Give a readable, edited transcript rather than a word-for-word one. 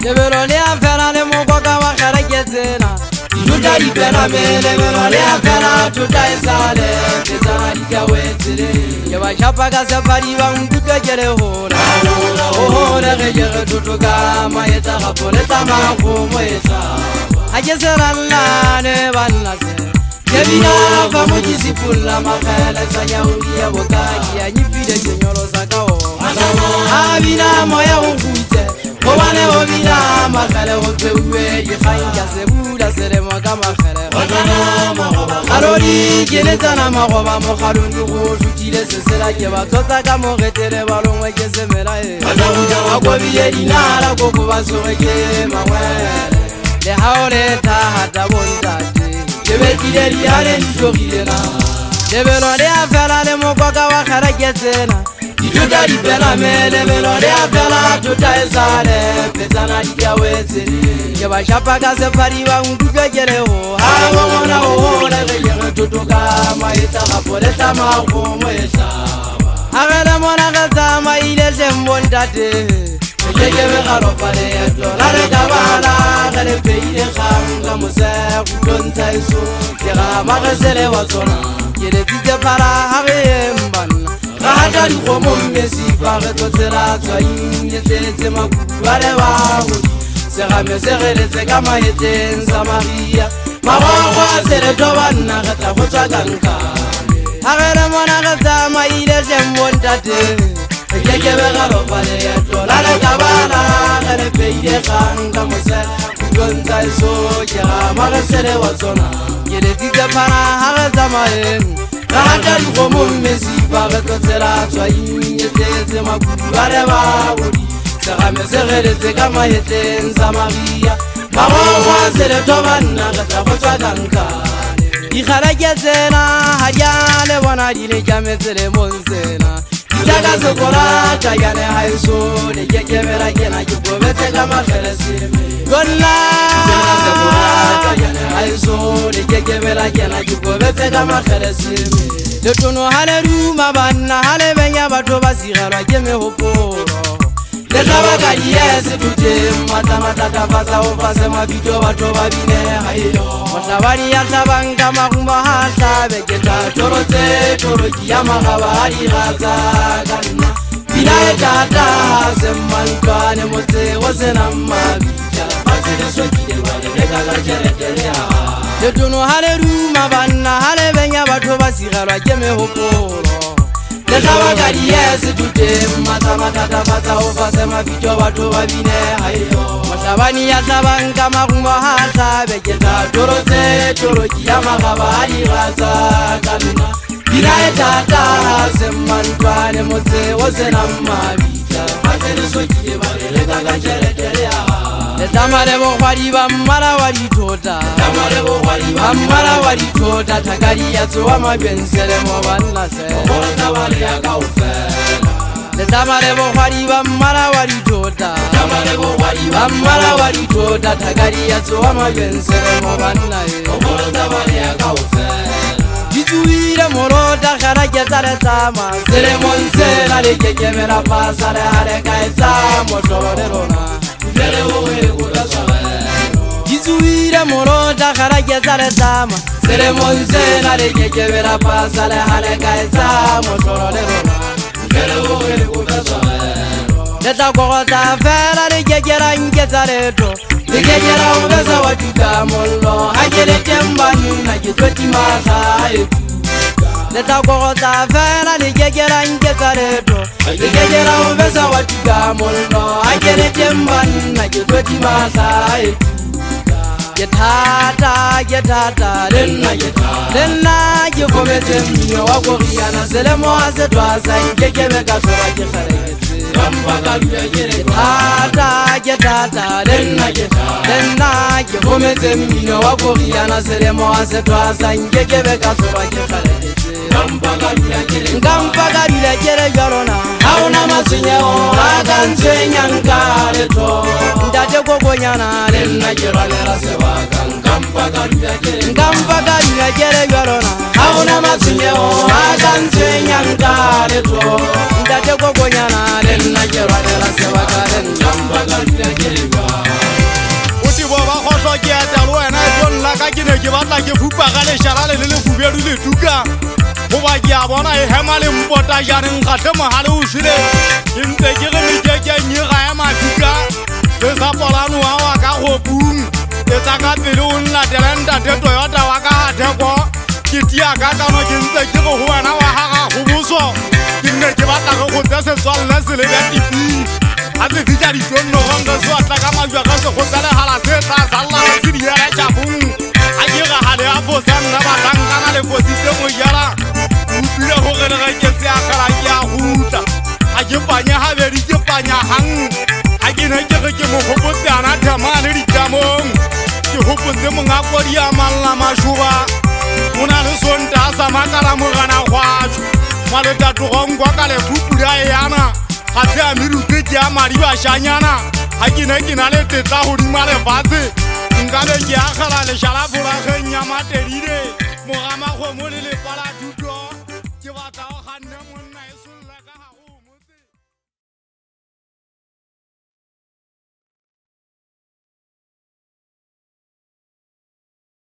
Lebelone afela le mokoka wa kharaketsena Tuta dipena me lebelone afela tuta esale Tezana dikawetsele Ke ba chapa ka sepadi ba nkutlwe ke le hola Oh le ge tutuka maeta ga poleta magomo esa A ke serallane banna se Ke bina fa mo disipula makhala tsanya ulia bokaki ya nyipile kenyolo sa ka o A bina moya o gutse Obane obina makhala o pewe di khanja se bula sele moka makhala Arori ke le tsana magoba mo khalundu go shutile se sela ke ba tsotsa ka mo getele ba longwe ke semela e A go biye dinala go go ba soge ke mangwele Le haole ta hata bontate Kebe kideri hale nishogilena Lebelo de afela le mokoka wa kharaketsena Tuta dipena me lebelo de afela tuta esale Pezana dikawetsele Ke ba chapa ka sepadi ba nkutlwe ke le ho Ha ngona ho le ge tutuka maeta ga poleta magomo esaba Agele mona ga tsama ile sembontate Kekebe garopale ya dola re kabala Gale peile khanga mose kutonta iso Kera magesele wa zona Kele tite para hage mbana Gata di komo mmesi pare totsela Tswa inyetetse makutuare wa hodi Segame segeletse ka maeteng sa Maria Magwagwa sele tobanna gata go tswa kankane Agele mona gata maile sembontate Kekebe garopale ya dola re kabala Gale peile khanga mose kutonta iso Kera magesele wa zona Kele tite para hage zamaeng Gata di komo mmesi pare totsela Tswa inyetetse makutuare wa hodi Segame segeletse ka maeteng sa Maria Magwagwa sele tobanna gata go tswa kankane Dikharaketsena ha diale bona di le kametsele monsena Ditaka sekora tayane haiso Le kekebela kena ke bobetse ka makhelesime Gonna Ditaka sekora tayane haiso Le kekebela kena ke bobetse ka makhelesime Le tono hale ruma banna hale benya batho ba sigelwa ke mehopolo Le tlaba di yese tute mata tafatsa o fase mabito batho ba bine hayo Motlabadi ya tlabanga magumba ha tlabe ke tla torotse toroki ya magaba ha di gatsa kanna Bina e tata se mantwane motse o sena mabita Batse le sokile bale le kaka tjeretele ya Le tono hale ruma banna hale benya batho ba sigelwa ke mehopolo Le tlaba di yese tute mata tafatsa o fase mabito batho ba bine hayo Motlabani ya tlabanga magumba ha tlabe ke tla torotse toroki ya magaba ha di gatsa kanna Bina e tata se mantwane motse o sena mabita Batse le sokile bale le kaka tjeretele ya Le tamale bogwadi ba mmala wa ditota Tamale bogwadi ba mmala wa ditota Thakadi ya tsoa mabensele mo banna se Mogolo tabale ya ka ufela Le tamale bogwadi ba mmala wa ditota Tamale bogwadi ba mmala wa ditota Thakadi ya tsoa mabensele mo banna e Mogolo tabale ya ka ufela Dituile morota gara ketsa le tsama Sele monsela le kekemela pasa le hale ka etsa Motlolo le rona Vele o e kula swagelo Dituile morota gara ketsa le tsama Sele monsela le kekemela pasa le hale ka etsa Motlolo le rona Vele o e kula swagelo Le tla kokota fela le kekela nketsa leto Le kekela o besa wa tuka mollo Ha ke le tembanna ke tweti maga e Le tla kokota fela le kekela nketsa leto Le kekela o besa wa tuka mollo Ha ke le tembanna ke tweti maga e Ke thata Lenna ke kometse mmino wa koriana Selemo a setwasa nkekebe ka tlhoba ke kgareketse Ke thata Lenna ke kometse mmino wa koriana Selemo a setwasa nkekebe ka tlhoba ke kgareketse Nkampa ka dula kere jolona Ha ona matshwenyego a ka ntshwenyang ka letho Ntate kokonyana lenna ke rwalela sebaka Nkampa ka dula kere jolona Ha ona matshwenyego a ka ntshwenyang ka letho Ntate kokonyana lenna ke rwalela sebaka Nkampa ka dula kere jolona ke ne ke batla ke fupa ga leshala le le fubedu le tuka goba ke a bona e hema le mpota janeng gatle mogale o shile ke ntse ke re mekeke nyega ya matuka se sa polano wa ka go bung e tsa ka pele o nlatela ntate Toyota wa ka gatheko ke tia ka kano ke ntse ke go wena wa gaga go boso ke ne ke batla go tsa setswalle se le ya tipi a se fitla ditonno gonga so atla ka majwa ga se go tsale hala se tla salla se di ya tša bung a ke ga hale a fosa nna ba tankana le fositse mo jala upile go re ga ke se a kala ke a hutla a ke panya ha be di ke panya hang a ke ne ke re ke mo hopotse ana thamane di tsamong ke hopotse monga kodi a malla mashuba una le sonta sa makala mo gana gwatsho male tatogongwa ka le fupula yana ga se a miruke ke a madi ba shanyana ha ke ne ke na le tetla godima lefatshe nka be ke a kgala leshala folageng ya materile mogama kgomo le lepala